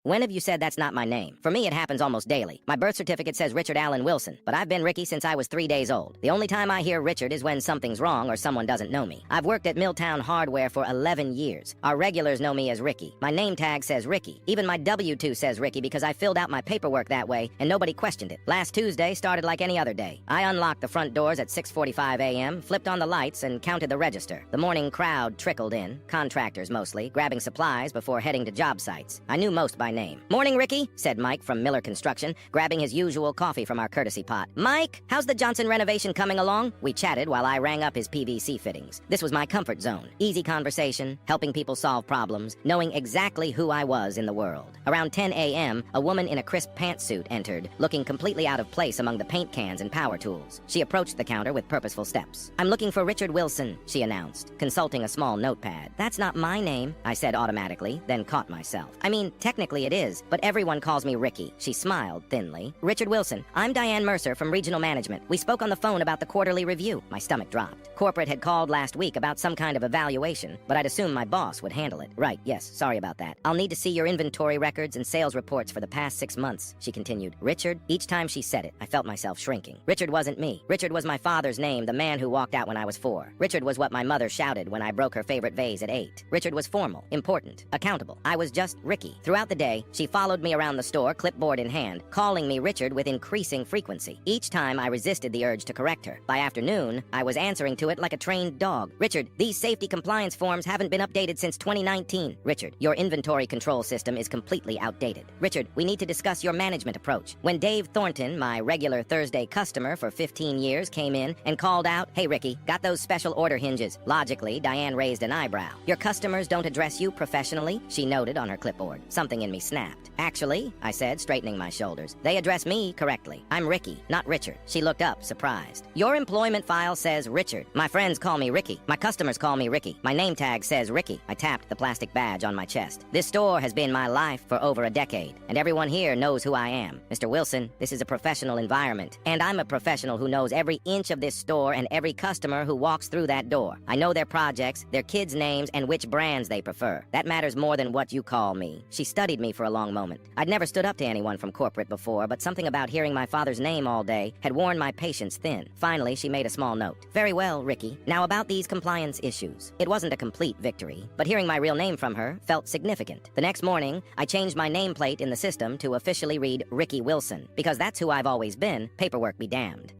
When have you said that's not my name? For me, it happens almost daily. My birth certificate says Richard Allen Wilson, but I've been Ricky since I was 3 days old. The only time I hear Richard is when something's wrong or someone doesn't know me. I've worked at Milltown Hardware for 11 years. Our regulars know me as Ricky. My name tag says Ricky. Even my W-2 says Ricky because I filled out my paperwork that way and nobody questioned it. Last Tuesday started like any other day. I unlocked the front doors at 6:45 a.m., flipped on the lights, and counted the register. The morning crowd trickled in, contractors mostly, grabbing supplies before heading to job sites. I knew most by name. "Morning, Ricky," said Mike from Miller Construction, grabbing his usual coffee from our courtesy pot. "Mike, how's the Johnson renovation coming along?" We chatted while I rang up his PVC fittings. This was my comfort zone. Easy conversation, helping people solve problems, knowing exactly who I was in the world. Around 10 a.m., a woman in a crisp pantsuit entered, looking completely out of place among the paint cans and power tools. She approached the counter with purposeful steps. "I'm looking for Richard Wilson," she announced, consulting a small notepad. "That's not my name," I said automatically, then caught myself. "I mean, technically it is, but everyone calls me Ricky." She smiled thinly. "Richard Wilson, I'm Diane Mercer from Regional Management. We spoke on the phone about the quarterly review." My stomach dropped. Corporate had called last week about some kind of evaluation, but I'd assumed my boss would handle it. "Right, yes, sorry about that. I'll need to see your inventory records and sales reports for the past 6 months," she continued. "Richard?" Each time she said it, I felt myself shrinking. Richard wasn't me. Richard was my father's name, the man who walked out when I was 4. Richard was what my mother shouted when I broke her favorite vase at 8. Richard was formal, important, accountable. I was just Ricky. Throughout the day, she followed me around the store, clipboard in hand, calling me Richard with increasing frequency. Each time I resisted the urge to correct her. By afternoon, I was answering to it like a trained dog. "Richard, these safety compliance forms haven't been updated since 2019. Richard, your inventory control system is completely outdated. Richard, we need to discuss your management approach." When Dave Thornton, my regular Thursday customer for 15 years, came in and called out, "Hey Ricky, got those special order hinges?" Logically, Diane raised an eyebrow. "Your customers don't address you professionally?" she noted on her clipboard. Something in me snapped. "Actually," I said, straightening my shoulders, "they address me correctly. I'm Ricky, not Richard." She looked up, surprised. "Your employment file says Richard. My friends call me Ricky. My customers call me Ricky. My name tag says Ricky." I tapped the plastic badge on my chest. "This store has been my life for over a decade, and everyone here knows who I am. Mr. Wilson, this is a professional environment, and I'm a professional who knows every inch of this store and every customer who walks through that door. I know their projects, their kids' names, and which brands they prefer. That matters more than what you call me." She studied me for a long moment. I'd never stood up to anyone from corporate before, but something about hearing my father's name all day had worn my patience thin. Finally, she made a small note. "Very well, Ricky. Now about these compliance issues." It wasn't a complete victory, but hearing my real name from her felt significant. The next morning, I changed my nameplate in the system to officially read Ricky Wilson, because that's who I've always been, paperwork be damned.